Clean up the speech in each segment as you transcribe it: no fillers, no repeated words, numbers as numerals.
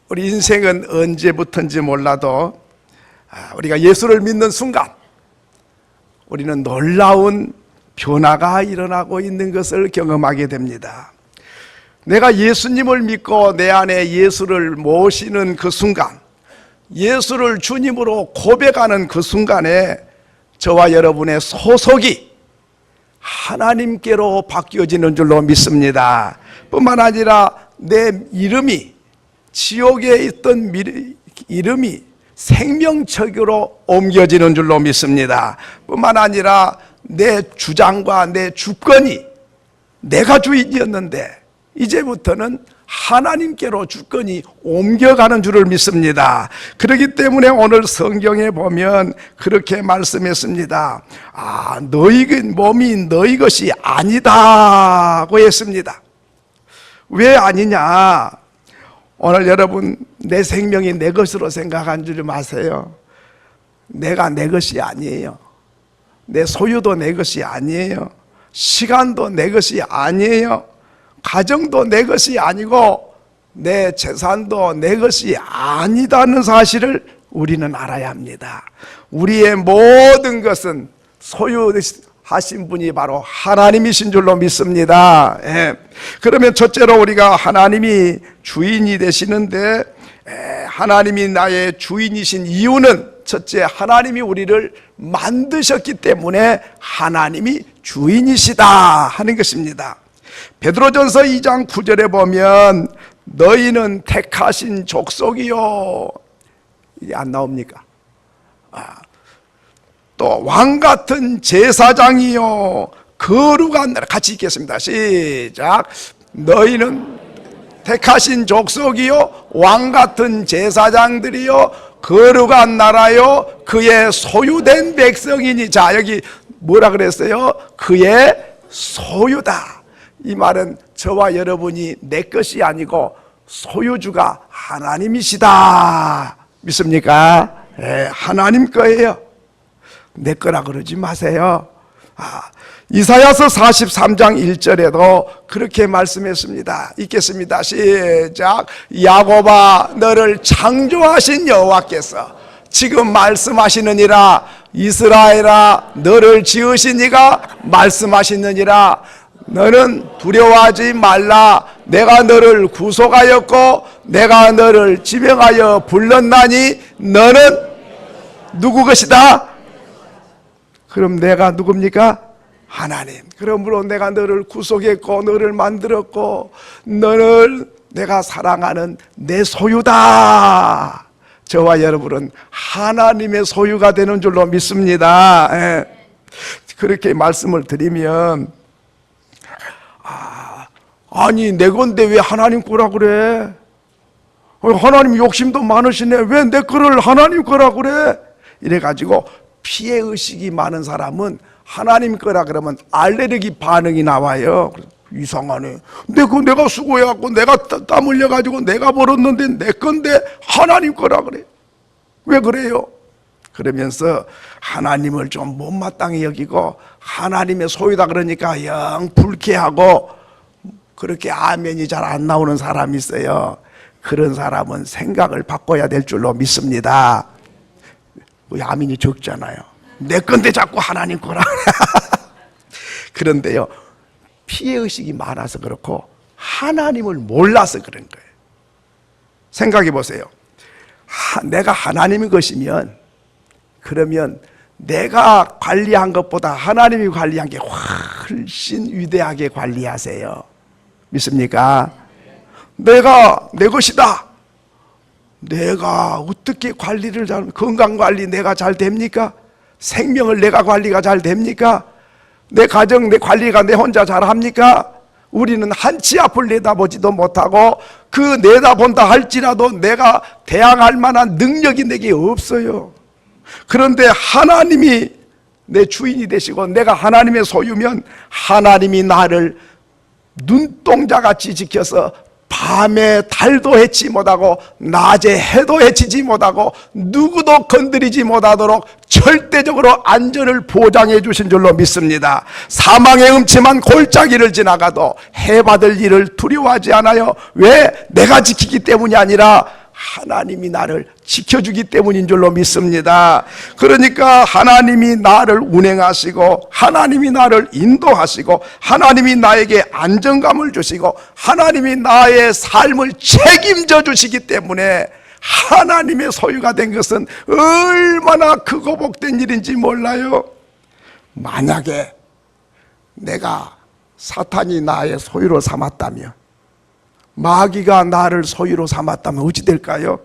우리 인생은 언제부터인지 몰라도 우리가 예수를 믿는 순간 우리는 놀라운 변화가 일어나고 있는 것을 경험하게 됩니다. 내가 예수님을 믿고 내 안에 예수를 모시는 그 순간, 예수를 주님으로 고백하는 그 순간에 저와 여러분의 소속이 하나님께로 바뀌어지는 줄로 믿습니다. 뿐만 아니라 내 이름이, 지옥에 있던 이름이 생명책으로 옮겨지는 줄로 믿습니다. 뿐만 아니라 내 주장과 내 주권이, 내가 주인이었는데 이제부터는 하나님께로 주권이 옮겨가는 줄을 믿습니다. 그렇기 때문에 오늘 성경에 보면 그렇게 말씀했습니다. 너희 몸이 너희 것이 아니다고 했습니다. 왜 아니냐? 오늘 여러분, 내 생명이 내 것으로 생각한 줄 마세요. 내가 내 것이 아니에요. 내 소유도 내 것이 아니에요. 시간도 내 것이 아니에요. 가정도 내 것이 아니고 내 재산도 내 것이 아니다는 사실을 우리는 알아야 합니다. 우리의 모든 것은 소유하신 분이 바로 하나님이신 줄로 믿습니다. 그러면 첫째로 우리가 하나님이 주인이 되시는데, 하나님이 나의 주인이신 이유는 첫째, 하나님이 우리를 만드셨기 때문에 하나님이 주인이시다 하는 것입니다. 베드로전서 2장 9절에 보면 너희는 택하신 족속이요, 이게 안 나옵니까? 또 왕같은 제사장이요, 거룩한 나라. 같이 읽겠습니다. 시작. 너희는 택하신 족속이요, 왕같은 제사장들이요, 거룩한 나라요, 그의 소유된 백성이니. 자, 여기 뭐라 그랬어요? 그의 소유다. 이 말은 저와 여러분이 내 것이 아니고 소유주가 하나님이시다. 믿습니까? 하나님 거예요. 내 거라 그러지 마세요. 이사야서 43장 1절에도 그렇게 말씀했습니다. 읽겠습니다. 시작. 야곱아, 너를 창조하신 여호와께서 지금 말씀하시느니라. 이스라엘아, 너를 지으신 이가 말씀하시느니라. 너는 두려워하지 말라. 내가 너를 구속하였고 내가 너를 지명하여 불렀나니 너는 누구 것이다? 그럼 내가 누굽니까? 하나님. 그러므로 내가 너를 구속했고 너를 만들었고 너를 내가 사랑하는 내 소유다. 저와 여러분은 하나님의 소유가 되는 줄로 믿습니다. 그렇게 말씀을 드리면, 아니 내 건데 왜 하나님 거라 그래? 하나님 욕심도 많으시네. 왜 내 거를 하나님 거라 그래? 이래가지고 피해의식이 많은 사람은 하나님 거라 그러면 알레르기 반응이 나와요. 이상하네. 내가 수고해갖고 내가 땀 흘려가지고 내가 벌었는데 내 건데 하나님 거라 그래. 왜 그래요? 그러면서 하나님을 좀 못마땅히 여기고 하나님의 소유다 그러니까 영 불쾌하고 그렇게 아멘이 잘 안 나오는 사람이 있어요. 그런 사람은 생각을 바꿔야 될 줄로 믿습니다. 아멘이 적잖아요. 내 건데 자꾸 하나님 거라. 그런데요, 피해의식이 많아서 그렇고 하나님을 몰라서 그런 거예요. 생각해 보세요. 내가 하나님의 것이면, 그러면 내가 관리한 것보다 하나님이 관리한 게 훨씬 위대하게 관리하세요. 믿습니까? 내가 내 것이다. 내가 어떻게 관리를 건강관리 내가 잘 됩니까? 생명을 내가 관리가 잘 됩니까? 내 가정 내 관리가 내 혼자 잘 합니까? 우리는 한치 앞을 내다보지도 못하고 그 내다본다 할지라도 내가 대항할 만한 능력이 내게 없어요. 그런데 하나님이 내 주인이 되시고 내가 하나님의 소유면 하나님이 나를 눈동자같이 지켜서 밤에 달도 해치 못하고 낮에 해도 해치지 못하고 누구도 건드리지 못하도록 절대적으로 안전을 보장해 주신 줄로 믿습니다. 사망의 음침한 골짜기를 지나가도 해받을 일을 두려워하지 않아요. 왜? 내가 지키기 때문이 아니라 하나님이 나를 지켜주기 때문인 줄로 믿습니다. 그러니까 하나님이 나를 운행하시고 하나님이 나를 인도하시고 하나님이 나에게 안정감을 주시고 하나님이 나의 삶을 책임져 주시기 때문에 하나님의 소유가 된 것은 얼마나 크고 복된 일인지 몰라요. 만약에 내가 사탄이 나의 소유로 삼았다면, 마귀가 나를 소유로 삼았다면 어찌 될까요?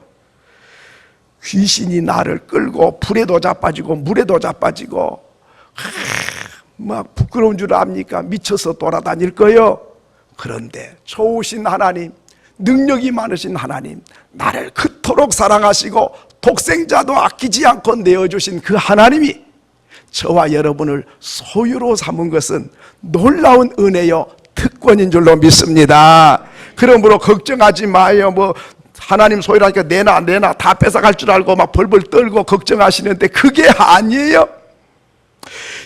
귀신이 나를 끌고 불에도 자빠지고 물에도 자빠지고 막 부끄러운 줄 압니까? 미쳐서 돌아다닐 거요. 그런데 좋으신 하나님, 능력이 많으신 하나님, 나를 그토록 사랑하시고 독생자도 아끼지 않고 내어주신 그 하나님이 저와 여러분을 소유로 삼은 것은 놀라운 은혜요 특권인 줄로 믿습니다. 그러므로 걱정하지 마요. 뭐 하나님 소유라니까 내놔 다 뺏어갈 줄 알고 막 벌벌 떨고 걱정하시는데 그게 아니에요.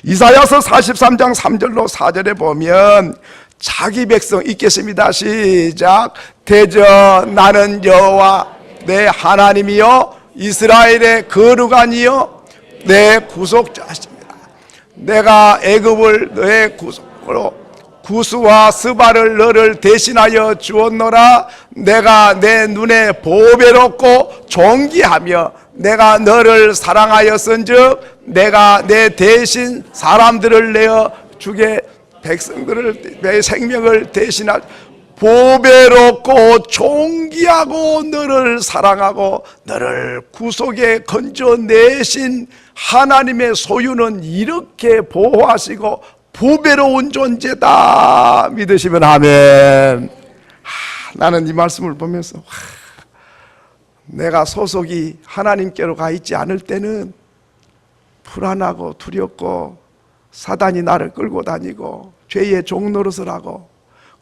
이사야서 43장 3절로 4절에 보면 자기 백성 읽겠습니다. 시작. 대저 나는 여호와 내 하나님이요 이스라엘의 거룩하니요 내 구속자십니다. 내가 애굽을 너의 구속으로 구스와 스바를 너를 대신하여 주었노라. 내가 내 눈에 보배롭고 존귀하며 내가 너를 사랑하였은즉 내가 내 대신 사람들을 내어 주게 백성들을 내 생명을 대신할 보배롭고 존귀하고 너를 사랑하고 너를 구속에 건져내신 하나님의 소유는 이렇게 보호하시고 보배로운 존재다. 믿으시면 아멘. 나는 이 말씀을 보면서 내가 소속이 하나님께로 가 있지 않을 때는 불안하고 두렵고 사단이 나를 끌고 다니고 죄의 종노릇을 하고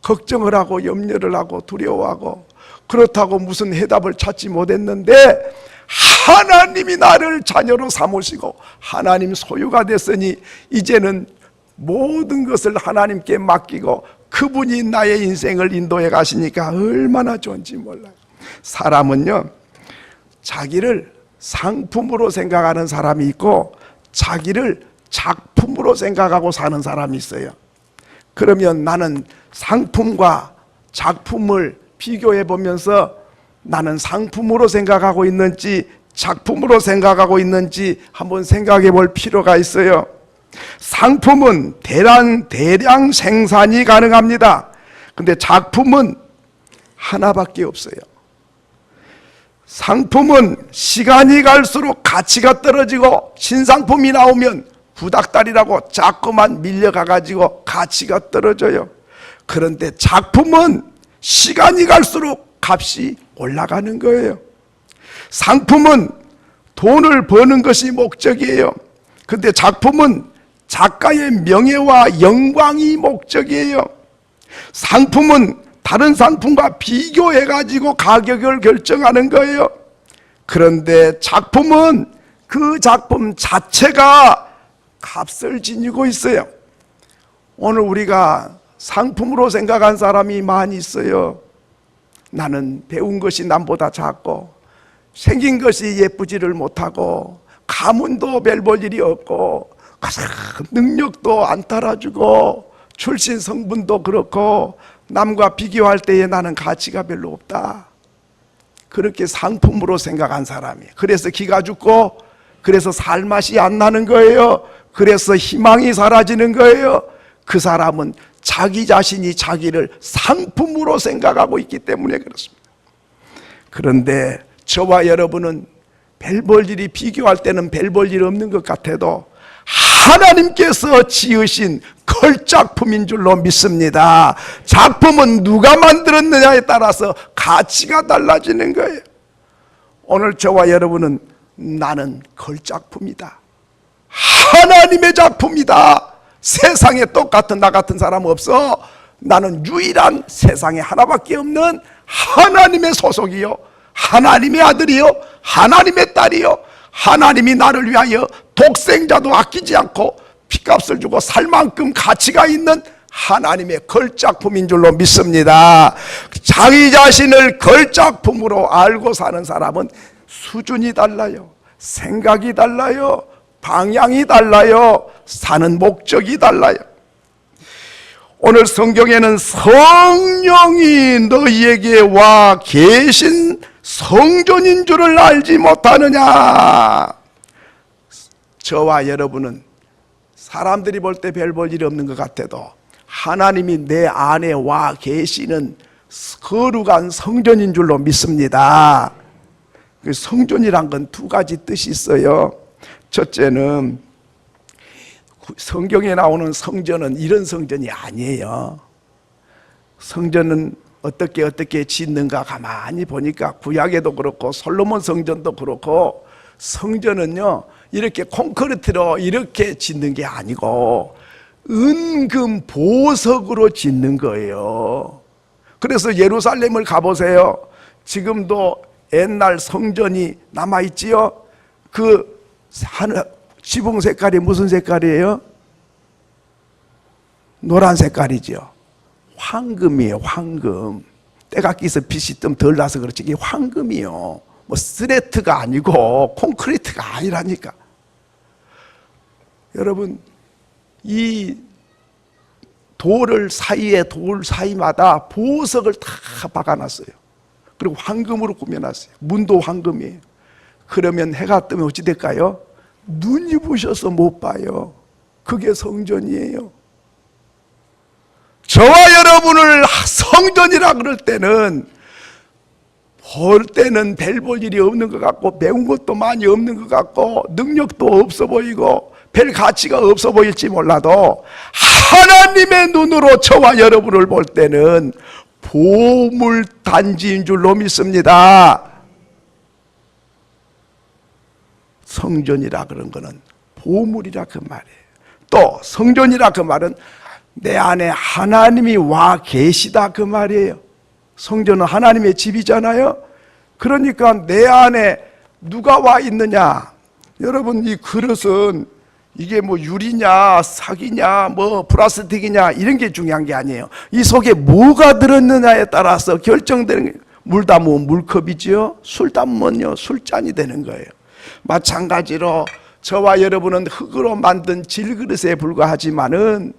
걱정을 하고 염려를 하고 두려워하고 그렇다고 무슨 해답을 찾지 못했는데 하나님이 나를 자녀로 삼으시고 하나님 소유가 됐으니 이제는 모든 것을 하나님께 맡기고 그분이 나의 인생을 인도해 가시니까 얼마나 좋은지 몰라요. 사람은요 자기를 상품으로 생각하는 사람이 있고 자기를 작품으로 생각하고 사는 사람이 있어요. 그러면 나는 상품과 작품을 비교해 보면서 나는 상품으로 생각하고 있는지 작품으로 생각하고 있는지 한번 생각해 볼 필요가 있어요. 상품은 대량 생산이 가능합니다. 근데 작품은 하나밖에 없어요. 상품은 시간이 갈수록 가치가 떨어지고 신상품이 나오면 구닥다리라고 자꾸만 밀려가가지고 가치가 떨어져요. 그런데 작품은 시간이 갈수록 값이 올라가는 거예요. 상품은 돈을 버는 것이 목적이에요. 근데 작품은 작가의 명예와 영광이 목적이에요. 상품은 다른 상품과 비교해가지고 가격을 결정하는 거예요. 그런데 작품은 그 작품 자체가 값을 지니고 있어요. 오늘 우리가 상품으로 생각한 사람이 많이 있어요. 나는 배운 것이 남보다 작고 생긴 것이 예쁘지를 못하고 가문도 별 볼 일이 없고 능력도 안 따라주고 출신 성분도 그렇고 남과 비교할 때에 나는 가치가 별로 없다. 그렇게 상품으로 생각한 사람이 그래서 기가 죽고 그래서 살맛이 안 나는 거예요. 그래서 희망이 사라지는 거예요. 그 사람은 자기 자신이 자기를 상품으로 생각하고 있기 때문에 그렇습니다. 그런데 저와 여러분은 별 볼 일이 비교할 때는 별 볼 일 없는 것 같아도 하나님께서 지으신 걸작품인 줄로 믿습니다. 작품은 누가 만들었느냐에 따라서 가치가 달라지는 거예요. 오늘 저와 여러분은 나는 걸작품이다. 하나님의 작품이다. 세상에 똑같은 나 같은 사람 없어. 나는 유일한 세상에 하나밖에 없는 하나님의 소속이요 하나님의 아들이요 하나님의 딸이요 하나님이 나를 위하여 독생자도 아끼지 않고 피값을 주고 살 만큼 가치가 있는 하나님의 걸작품인 줄로 믿습니다. 자기 자신을 걸작품으로 알고 사는 사람은 수준이 달라요. 생각이 달라요. 방향이 달라요. 사는 목적이 달라요. 오늘 성경에는 성령이 너희에게 와 계신 성전인 줄을 알지 못하느냐. 저와 여러분은 사람들이 볼 때 별 볼 일이 없는 것 같아도 하나님이 내 안에 와 계시는 거룩한 성전인 줄로 믿습니다. 성전이란 건 두 가지 뜻이 있어요. 첫째는 성경에 나오는 성전은 이런 성전이 아니에요. 성전은 어떻게 짓는가 가만히 보니까 구약에도 그렇고 솔로몬 성전도 그렇고 성전은요 이렇게 콘크리트로 이렇게 짓는 게 아니고 은금 보석으로 짓는 거예요. 그래서 예루살렘을 가보세요. 지금도 옛날 성전이 남아있지요. 그 지붕 색깔이 무슨 색깔이에요? 노란 색깔이죠. 황금이에요. 황금. 때가 끼서 빛이 좀 덜 나서 그렇지 이게 황금이요. 뭐 스레트가 아니고 콘크리트가 아니라니까. 여러분 이 돌 사이마다 보석을 다 박아놨어요. 그리고 황금으로 꾸며놨어요. 문도 황금이에요. 그러면 해가 뜨면 어찌 될까요? 눈이 부셔서 못 봐요. 그게 성전이에요. 저와 여러분을 성전이라 그럴 때는 볼 때는 별 볼 일이 없는 것 같고 배운 것도 많이 없는 것 같고 능력도 없어 보이고 별 가치가 없어 보일지 몰라도 하나님의 눈으로 저와 여러분을 볼 때는 보물 단지인 줄로 믿습니다. 성전이라 그런 거는 보물이라 그 말이에요. 또 성전이라 그 말은 내 안에 하나님이 와 계시다 그 말이에요. 성전은 하나님의 집이잖아요. 그러니까 내 안에 누가 와 있느냐. 여러분 이 그릇은 이게 뭐 유리냐 사기냐 뭐 플라스틱이냐 이런 게 중요한 게 아니에요. 이 속에 뭐가 들었느냐에 따라서 결정되는 거예요. 물 담으면 물컵이지요. 술 담으면요 술잔이 되는 거예요. 마찬가지로 저와 여러분은 흙으로 만든 질그릇에 불과하지만은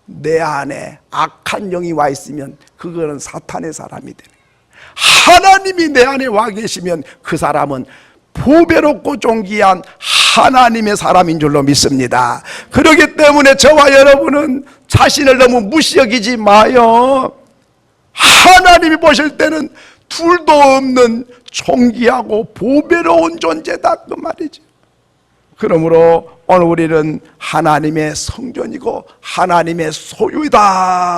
내 안에 악한 영이 와 있으면 그거는 사탄의 사람이 되는 거예요. 하나님이 내 안에 와 계시면 그 사람은 보배롭고 존귀한 하나님의 사람인 줄로 믿습니다. 그렇기 때문에 저와 여러분은 자신을 너무 무시 여기지 마요. 하나님이 보실 때는 둘도 없는 존귀하고 보배로운 존재다 그 말이죠. 그러므로 오늘 우리는 하나님의 성전이고 하나님의 소유이다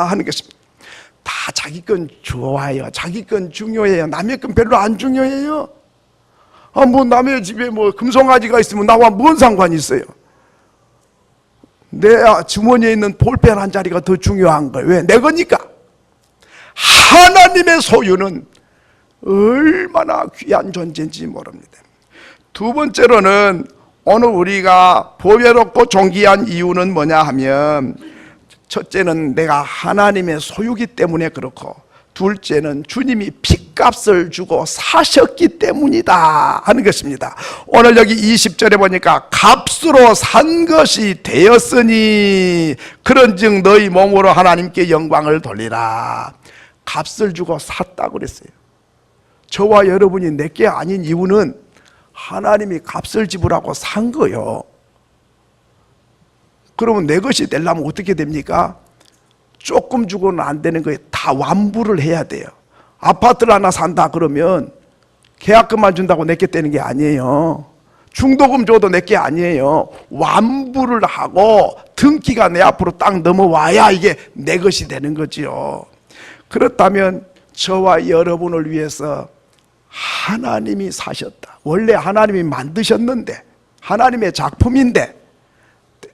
하는 것입니다. 다 자기 건 좋아요. 자기 건 중요해요. 남의 건 별로 안 중요해요. 뭐 남의 집에 뭐 금송아지가 있으면 나와 뭔 상관이 있어요? 내 주머니에 있는 볼펜 한 자리가 더 중요한 거예요. 왜? 내 거니까. 하나님의 소유는 얼마나 귀한 존재인지 모릅니다. 두 번째로는 오늘 우리가 보배롭고 존귀한 이유는 뭐냐 하면 첫째는 내가 하나님의 소유기 때문에 그렇고 둘째는 주님이 핏값을 주고 사셨기 때문이다 하는 것입니다. 오늘 여기 20절에 보니까 값으로 산 것이 되었으니 그런즉 너희 몸으로 하나님께 영광을 돌리라. 값을 주고 샀다고 그랬어요. 저와 여러분이 내게 아닌 이유는 하나님이 값을 지불하고 산 거예요. 그러면 내 것이 되려면 어떻게 됩니까? 조금 주고는 안 되는 거예요. 다 완부를 해야 돼요. 아파트를 하나 산다 그러면 계약금만 준다고 내게 되는 게 아니에요. 중도금 줘도 내게 아니에요. 완부를 하고 등기가 내 앞으로 딱 넘어와야 이게 내 것이 되는 거지요. 그렇다면 저와 여러분을 위해서 하나님이 사셨다. 원래 하나님이 만드셨는데 하나님의 작품인데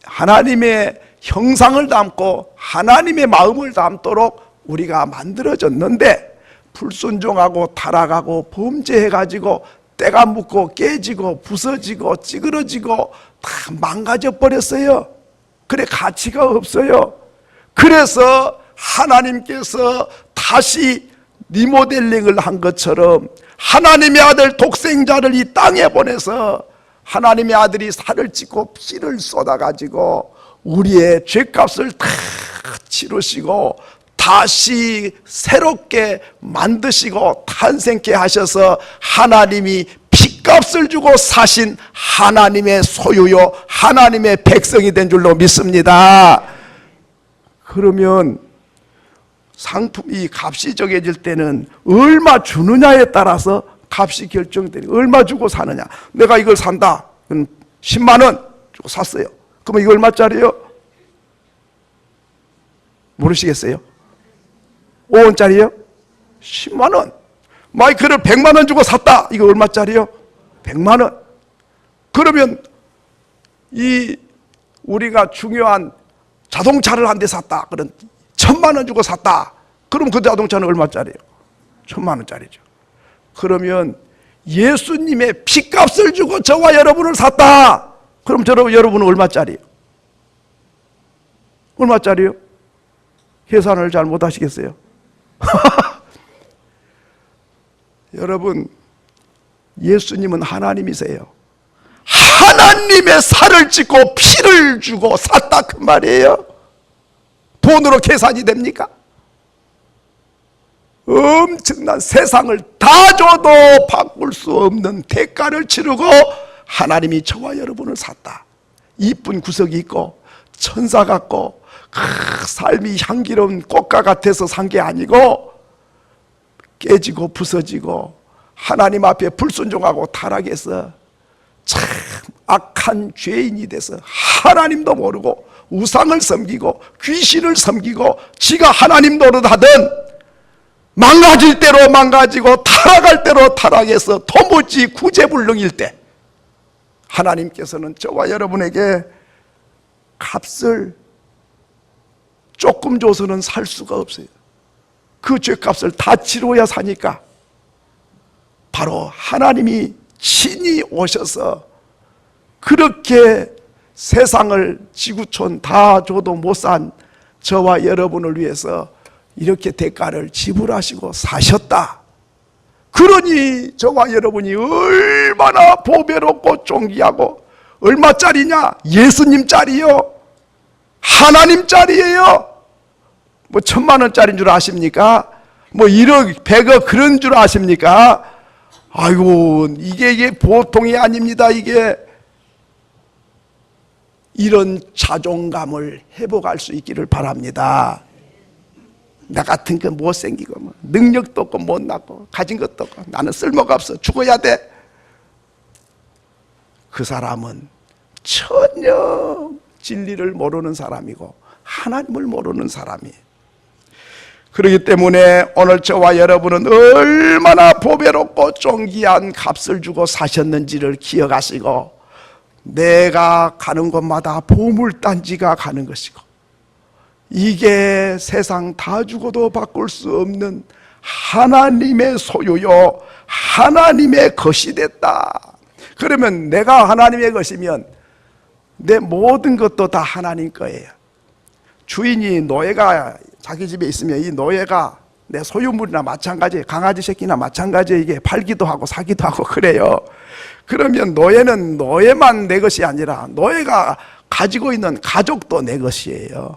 하나님의 형상을 담고 하나님의 마음을 담도록 우리가 만들어졌는데 불순종하고 타락하고 범죄해가지고 때가 묻고 깨지고 부서지고 찌그러지고 다 망가져 버렸어요. 그래 가치가 없어요. 그래서 하나님께서 다시 리모델링을 한 것처럼 하나님의 아들 독생자를 이 땅에 보내서 하나님의 아들이 살을 찢고 피를 쏟아가지고 우리의 죄값을 다 치르시고 다시 새롭게 만드시고 탄생케 하셔서 하나님이 피값을 주고 사신 하나님의 소유요 하나님의 백성이 된 줄로 믿습니다. 그러면 상품이 값이 정해질 때는 얼마 주느냐에 따라서 값이 결정되니 얼마 주고 사느냐. 내가 이걸 산다. 10만 원 주고 샀어요. 그러면 이거 얼마짜리요? 모르시겠어요? 5원짜리요? 10만 원. 마이크를 100만 원 주고 샀다. 이거 얼마짜리요? 100만 원. 그러면 이 우리가 중요한 자동차를 한 대 샀다. 그런 1000만 원 주고 샀다. 그럼 그 자동차는 얼마짜리요? 1000만 원짜리죠. 그러면 예수님의 피값을 주고 저와 여러분을 샀다. 그럼 여러분은 얼마짜리요? 얼마짜리요? 계산을 잘 못하시겠어요? 여러분, 예수님은 하나님이세요. 하나님의 살을 찢고 피를 주고 샀다 그 말이에요. 돈으로 계산이 됩니까? 엄청난 세상을 다 줘도 바꿀 수 없는 대가를 치르고 하나님이 저와 여러분을 샀다. 이쁜 구석이 있고 천사 같고 삶이 향기로운 꽃과 같아서 산 게 아니고 깨지고 부서지고 하나님 앞에 불순종하고 타락해서 참 악한 죄인이 돼서 하나님도 모르고 우상을 섬기고 귀신을 섬기고 지가 하나님 노릇하던 망가질 대로 망가지고 타락할 대로 타락해서 도무지 구제불능일 때 하나님께서는 저와 여러분에게 값을 조금 줘서는 살 수가 없어요. 그 죄값을 다 치러야 사니까 바로 하나님이 친히 오셔서 그렇게 세상을 지구촌 다 줘도 못 산 저와 여러분을 위해서 이렇게 대가를 지불하시고 사셨다. 그러니 저와 여러분이 얼마나 보배롭고 존귀하고 얼마짜리냐? 예수님짜리요? 하나님짜리예요? 뭐 1000만 원짜리인 줄 아십니까? 뭐 1억, 100억 그런 줄 아십니까? 아이고 이게 보통이 아닙니다. 이게 이런 자존감을 회복할 수 있기를 바랍니다. 나 같은 거 못생기고 뭐 능력도 없고 못났고 가진 것도 없고 나는 쓸모가 없어 죽어야 돼. 그 사람은 전혀 진리를 모르는 사람이고 하나님을 모르는 사람이에요. 그렇기 때문에 오늘 저와 여러분은 얼마나 보배롭고 존귀한 값을 주고 사셨는지를 기억하시고 내가 가는 곳마다 보물단지가 가는 것이고 이게 세상 다 주고도 바꿀 수 없는 하나님의 소유요 하나님의 것이 됐다. 그러면 내가 하나님의 것이면 내 모든 것도 다 하나님 거예요. 주인이 노예가 자기 집에 있으면 이 노예가 내 소유물이나 마찬가지, 강아지 새끼나 마찬가지 이게 팔기도 하고 사기도 하고 그래요. 그러면 노예는 노예만 내 것이 아니라 노예가 가지고 있는 가족도 내 것이에요.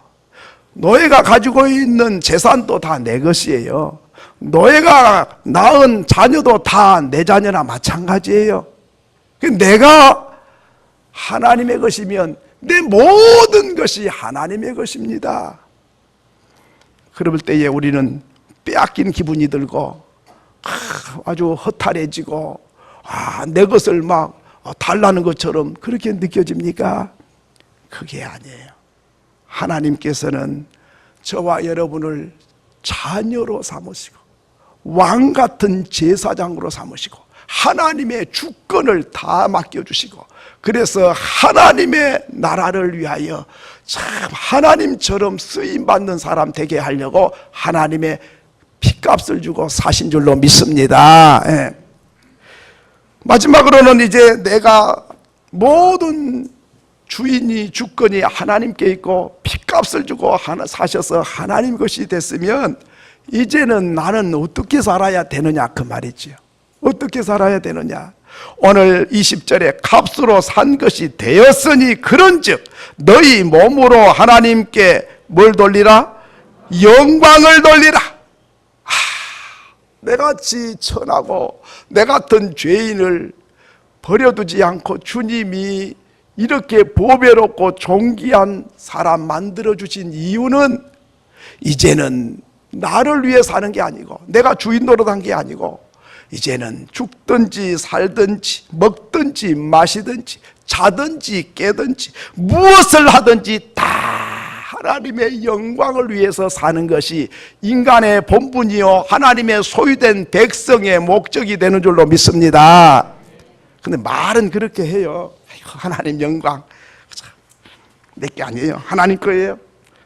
노예가 가지고 있는 재산도 다 내 것이에요. 노예가 낳은 자녀도 다 내 자녀나 마찬가지예요. 내가 하나님의 것이면 내 모든 것이 하나님의 것입니다. 그럴 때에 우리는 빼앗긴 기분이 들고 아주 허탈해지고 내 것을 막 달라는 것처럼 그렇게 느껴집니까? 그게 아니에요. 하나님께서는 저와 여러분을 자녀로 삼으시고 왕 같은 제사장으로 삼으시고 하나님의 주권을 다 맡겨주시고 그래서 하나님의 나라를 위하여 참 하나님처럼 쓰임받는 사람 되게 하려고 하나님의 피값을 주고 사신 줄로 믿습니다. 예. 마지막으로는 이제 내가 모든 주인이 주권이 하나님께 있고 핏값을 주고 사셔서 하나님 것이 됐으면 이제는 나는 어떻게 살아야 되느냐 그 말이지요. 어떻게 살아야 되느냐. 오늘 20절에 값으로 산 것이 되었으니 그런즉 너희 몸으로 하나님께 뭘 돌리라? 영광을 돌리라. 내같이 천하고 내 같은 죄인을 버려두지 않고 주님이 이렇게 보배롭고 존귀한 사람 만들어주신 이유는 이제는 나를 위해 사는 게 아니고 내가 주인 노릇한 게 아니고 이제는 죽든지 살든지 먹든지 마시든지 자든지 깨든지 무엇을 하든지 다 하나님의 영광을 위해서 사는 것이 인간의 본분이요 하나님의 소유된 백성의 목적이 되는 줄로 믿습니다. 근데 말은 그렇게 해요. 하나님 영광 내게 아니에요. 하나님 거예요.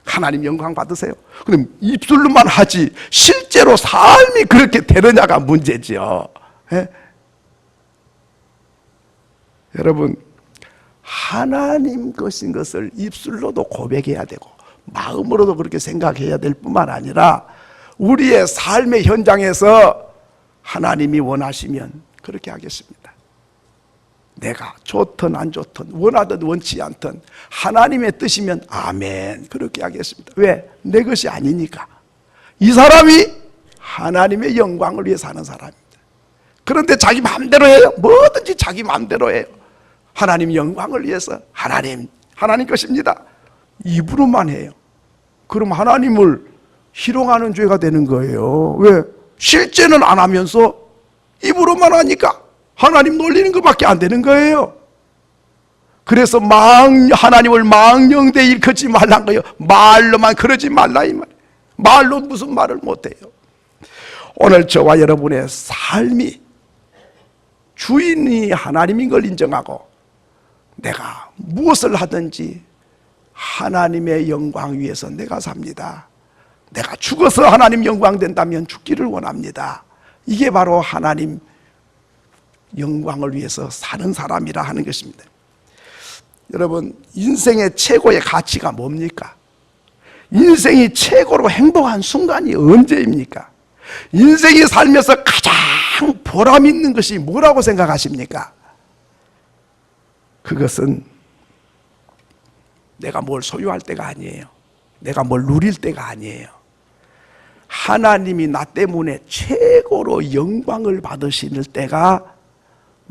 하나님 영광 받으세요. 근데 입술로만 하지 실제로 삶이 그렇게 되느냐가 문제죠. 예? 여러분 하나님 것인 것을 입술로도 고백해야 되고 마음으로도 그렇게 생각해야 될 뿐만 아니라 우리의 삶의 현장에서 하나님이 원하시면 그렇게 하겠습니다. 내가 좋든 안 좋든 원하든 원치 않든 하나님의 뜻이면 아멘 그렇게 하겠습니다. 왜? 내 것이 아니니까. 이 사람이 하나님의 영광을 위해 사는 사람입니다. 그런데 자기 마음대로 해요. 뭐든지 자기 마음대로 해요. 하나님 영광을 위해서 하나님 것입니다. 입으로만 해요. 그럼 하나님을 희롱하는 죄가 되는 거예요. 왜? 실제는 안 하면서 입으로만 하니까 하나님 놀리는 것밖에 안 되는 거예요. 그래서 하나님을 망령되이 일컫지 말란 거예요. 말로만 그러지 말라 이 말이에요. 말로 무슨 말을 못해요. 오늘 저와 여러분의 삶이 주인이 하나님인 걸 인정하고 내가 무엇을 하든지 하나님의 영광 위해서 내가 삽니다. 내가 죽어서 하나님 영광 된다면 죽기를 원합니다. 이게 바로 하나님 영광을 위해서 사는 사람이라 하는 것입니다. 여러분 인생의 최고의 가치가 뭡니까? 인생이 최고로 행복한 순간이 언제입니까? 인생이 살면서 가장 보람 있는 것이 뭐라고 생각하십니까? 그것은 내가 뭘 소유할 때가 아니에요. 내가 뭘 누릴 때가 아니에요. 하나님이 나 때문에 최고로 영광을 받으실 때가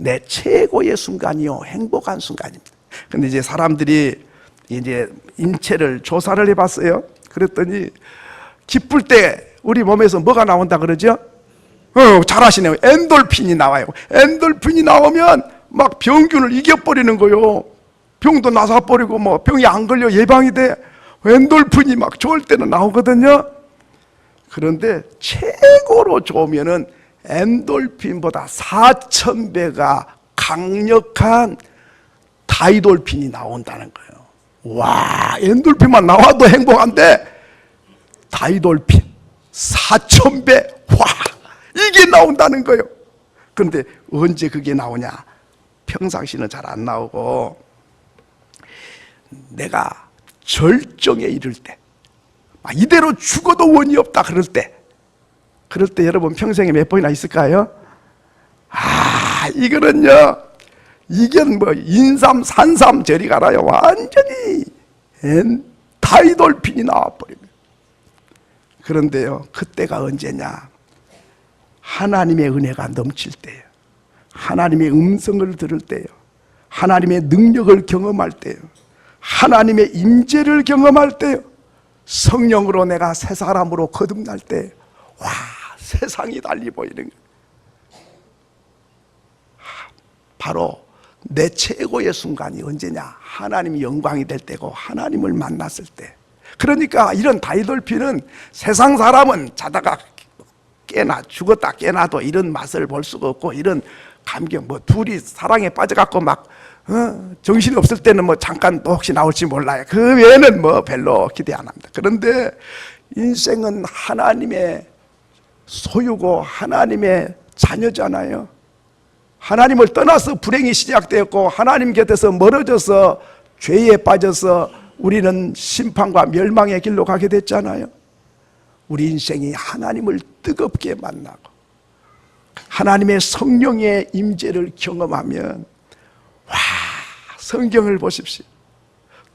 내 최고의 순간이요 행복한 순간입니다. 근데 이제 사람들이 이제 인체를 조사를 해봤어요. 그랬더니 기쁠 때 우리 몸에서 뭐가 나온다 그러죠? 잘하시네요. 엔돌핀이 나와요. 엔돌핀이 나오면 막 병균을 이겨버리는 거요. 병도 나사버리고 뭐 병이 안 걸려 예방이 돼. 엔돌핀이 막 좋을 때는 나오거든요. 그런데 최고로 좋으면은 엔돌핀보다 4,000배가 강력한 다이돌핀이 나온다는 거예요. 와, 엔돌핀만 나와도 행복한데 다이돌핀 4,000배 와 이게 나온다는 거예요. 그런데 언제 그게 나오냐? 평상시는 잘 안 나오고 내가 절정에 이를 때 이대로 죽어도 원이 없다 그럴 때 여러분 평생에 몇 번이나 있을까요? 이거는요 이게 뭐 인삼 산삼 저리 가라요. 완전히 다이돌핀이 나와버립니다. 그런데요 그때가 언제냐? 하나님의 은혜가 넘칠 때예요. 하나님의 음성을 들을 때예요. 하나님의 능력을 경험할 때예요. 하나님의 임재를 경험할 때예요. 성령으로 내가 새 사람으로 거듭날 때 와 세상이 달리 보이는 거예요. 바로 내 최고의 순간이 언제냐? 하나님이 영광이 될 때고 하나님을 만났을 때. 그러니까 이런 다이돌핀은 세상 사람은 자다가 깨나 죽었다 깨나도 이런 맛을 볼 수가 없고 이런 감격 뭐 둘이 사랑에 빠져갖고 막 정신이 없을 때는 뭐 잠깐 또 혹시 나올지 몰라요. 그 외에는 뭐 별로 기대 안 합니다. 그런데 인생은 하나님의 소유고 하나님의 자녀잖아요. 하나님을 떠나서 불행이 시작되었고 하나님 곁에서 멀어져서 죄에 빠져서 우리는 심판과 멸망의 길로 가게 됐잖아요. 우리 인생이 하나님을 뜨겁게 만나고 하나님의 성령의 임재를 경험하면, 와, 성경을 보십시오.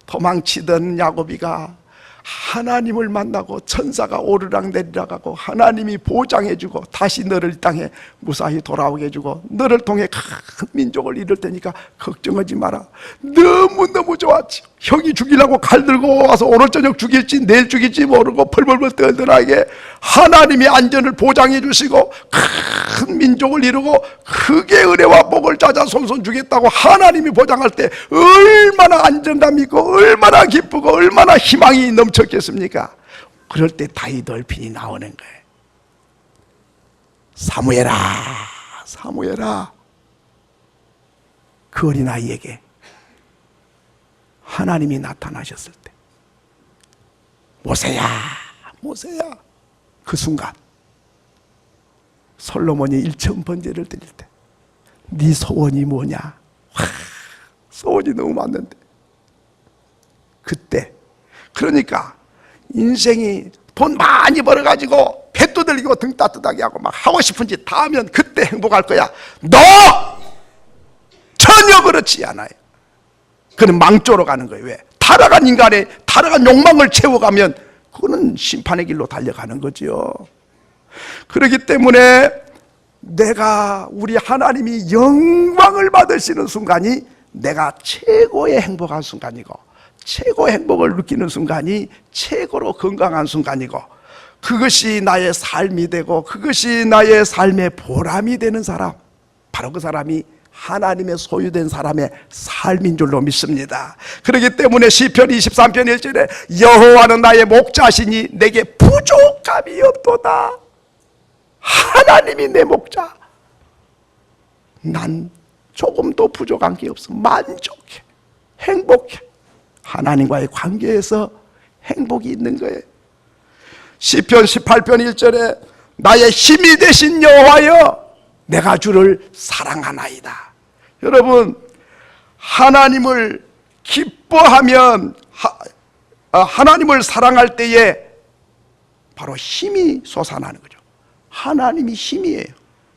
도망치던 야곱이가 하나님을 만나고 천사가 오르락내리락 하고 하나님이 보장해주고 다시 너를 이 땅에 무사히 돌아오게 해주고 너를 통해 큰 민족을 이룰 테니까 걱정하지 마라. 너무너무 좋았지. 형이 죽이려고 칼 들고 와서 오늘 저녁 죽일지 내일 죽일지 모르고 펄펄펄 떨더라게 하나님이 안전을 보장해 주시고 큰 민족을 이루고 크게 은혜와 복을 찾아 손손 주겠다고 하나님이 보장할 때 얼마나 안정감이 있고 얼마나 기쁘고 얼마나 희망이 넘쳤겠습니까? 그럴 때 다윗 얼핀이 나오는 거예요. 사무엘아, 사무엘아. 그 어린아이에게 하나님이 나타나셨을 때, 모세야, 모세야. 그 순간 솔로몬이 일천번제를 드릴 때 네 소원이 뭐냐? 와, 소원이 너무 많는데 그때, 그러니까 인생이 돈 많이 벌어가지고 배 두들기고 등 따뜻하게 하고 막 하고 싶은 짓 다 하면 그때 행복할 거야. 너 전혀 그렇지 않아요. 그는 망조로 가는 거예요. 왜? 타락한 인간의 타락한 욕망을 채워가면 그거는 심판의 길로 달려가는 거죠. 그렇기 때문에 내가, 우리 하나님이 영광을 받으시는 순간이 내가 최고의 행복한 순간이고, 최고의 행복을 느끼는 순간이 최고로 건강한 순간이고, 그것이 나의 삶이 되고 그것이 나의 삶의 보람이 되는 사람, 바로 그 사람이 하나님의 소유된 사람의 삶인 줄로 믿습니다. 그렇기 때문에 시편 23편 1절에 여호와는 나의 목자시니 내게 부족함이 없도다. 하나님이 내 목자. 난 조금도 부족한 게 없어. 만족해, 행복해. 하나님과의 관계에서 행복이 있는 거예요. 시편 18편 1절에 나의 힘이 되신 여호와여 내가 주를 사랑하나이다. 여러분, 하나님을 기뻐하면, 하나님을 사랑할 때에 바로 힘이 솟아나는 거죠. 하나님이 힘이에요.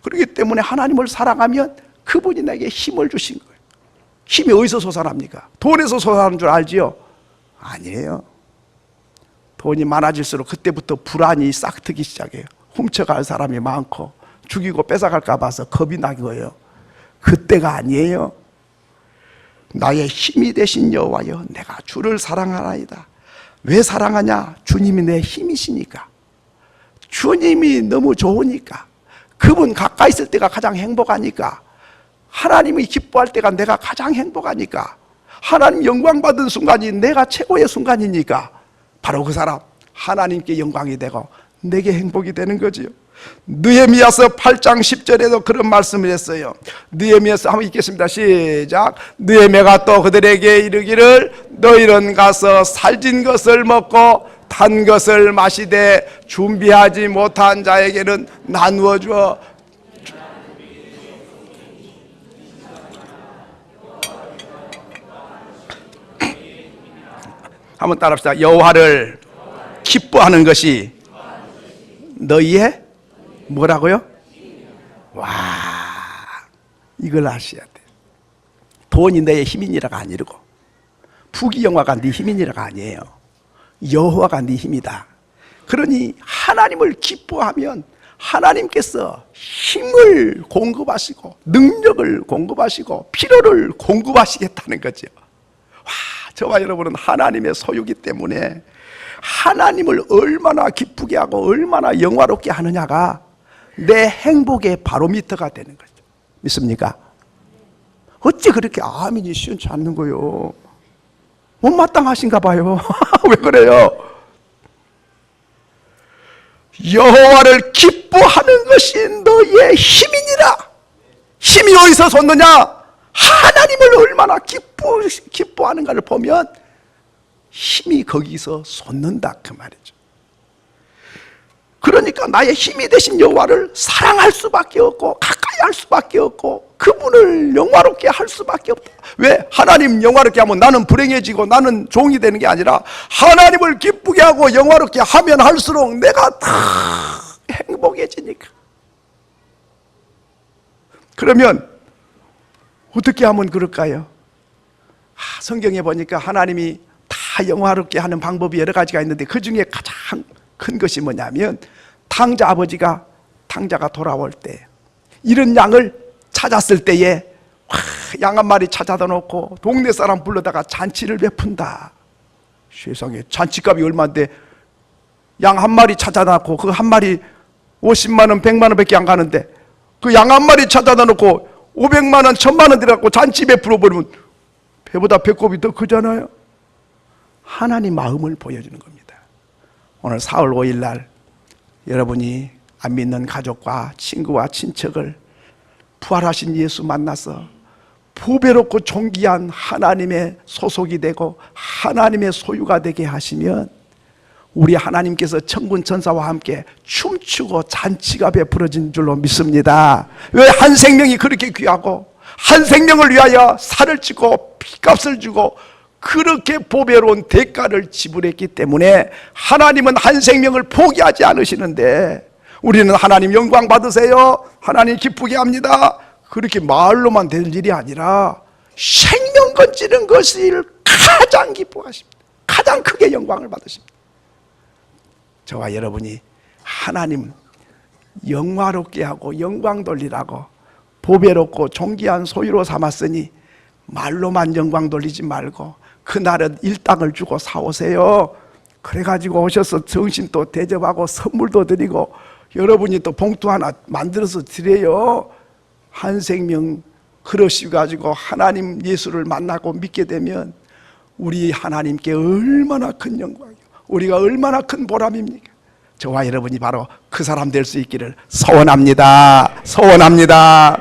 그렇기 때문에 하나님을 사랑하면 그분이 나에게 힘을 주신 거예요. 힘이 어디서 솟아납니까? 돈에서 솟아나는 줄 알지요? 아니에요. 돈이 많아질수록 그때부터 불안이 싹트기 시작해요. 훔쳐갈 사람이 많고 죽이고 뺏어갈까 봐서 겁이 나는 거예요. 그때가 아니에요. 나의 힘이 되신 여호와여 내가 주를 사랑하나이다. 왜 사랑하냐? 주님이 내 힘이시니까. 주님이 너무 좋으니까. 그분 가까이 있을 때가 가장 행복하니까. 하나님이 기뻐할 때가 내가 가장 행복하니까. 하나님 영광 받은 순간이 내가 최고의 순간이니까 바로 그 사람 하나님께 영광이 되고 내게 행복이 되는 거지요. 느헤미야서 8장 10절에도 그런 말씀을 했어요. 느헤미야서 한번 읽겠습니다. 시작. 느헤미야가 또 그들에게 이르기를 너희는 가서 살진 것을 먹고 탄 것을 마시되 준비하지 못한 자에게는 나누어 주어. 한번 따라합시다. 여호와를 기뻐하는 것이 너희의 뭐라고요? 와, 이걸 아셔야 돼. 돈이 너의 힘이니라가 아니고, 부귀영화가 네 힘이니라가 아니에요. 여호와가 네 힘이다. 그러니 하나님을 기뻐하면 하나님께서 힘을 공급하시고 능력을 공급하시고 필요를 공급하시겠다는 거죠. 와, 저와 여러분은 하나님의 소유기 때문에 하나님을 얼마나 기쁘게 하고 얼마나 영화롭게 하느냐가 내 행복의 바로미터가 되는 거죠. 믿습니까? 어찌 그렇게 아멘이 시원치 않는 거요? 못마땅하신가 봐요. 왜 그래요? 여호와를 기뻐하는 것이 너희의 힘이니라. 힘이 어디서 솟느냐? 하나님을 얼마나 기뻐하는가를 보면 힘이 거기서 솟는다 그 말이죠. 그러니까 나의 힘이 되신 여호와를 사랑할 수밖에 없고 가까이 할 수밖에 없고 그분을 영화롭게 할 수밖에 없다. 왜? 하나님 영화롭게 하면 나는 불행해지고 나는 종이 되는 게 아니라 하나님을 기쁘게 하고 영화롭게 하면 할수록 내가 다 행복해지니까. 그러면 어떻게 하면 그럴까요? 성경에 보니까 하나님이 다 영화롭게 하는 방법이 여러 가지가 있는데 그 중에 가장 큰 것이 뭐냐면 탕자 아버지가 탕자가 돌아올 때 이런 양을 찾았을 때에 양 한 마리 찾아다 놓고 동네 사람 불러다가 잔치를 베푼다. 세상에 잔치값이 얼마인데 양 한 마리 찾아다 놓고 그 한 마리 50만 원 100만 원 밖에 안 가는데 그 양 한 마리 찾아다 놓고 500만 원 1000만 원 들어갖고 잔치 베풀어 버리면 배보다 배꼽이 더 크잖아요. 하나님 마음을 보여주는 겁니다. 오늘 4월 5일 날 여러분이 안 믿는 가족과 친구와 친척을 부활하신 예수 만나서 보배롭고 존귀한 하나님의 소속이 되고 하나님의 소유가 되게 하시면 우리 하나님께서 천군 천사와 함께 춤추고 잔치가 베풀어진 줄로 믿습니다. 왜? 한 생명이 그렇게 귀하고 한 생명을 위하여 살을 찌고 피값을 주고 그렇게 보배로운 대가를 지불했기 때문에 하나님은 한 생명을 포기하지 않으시는데 우리는 하나님 영광 받으세요, 하나님 기쁘게 합니다, 그렇게 말로만 될 일이 아니라 생명 건지는 것을 가장 기뻐하십니다. 가장 크게 영광을 받으십니다. 저와 여러분이 하나님 영화롭게 하고 영광 돌리라고 보배롭고 존귀한 소유로 삼았으니 말로만 영광 돌리지 말고 그날은 일당을 주고 사오세요. 그래가지고 오셔서 정신도 대접하고 선물도 드리고 여러분이 또 봉투 하나 만들어서 드려요. 한 생명 그릇이 가지고 하나님 예수를 만나고 믿게 되면 우리 하나님께 얼마나 큰 영광이요, 우리가 얼마나 큰 보람입니까? 저와 여러분이 바로 그 사람 될 수 있기를 소원합니다. 소원합니다.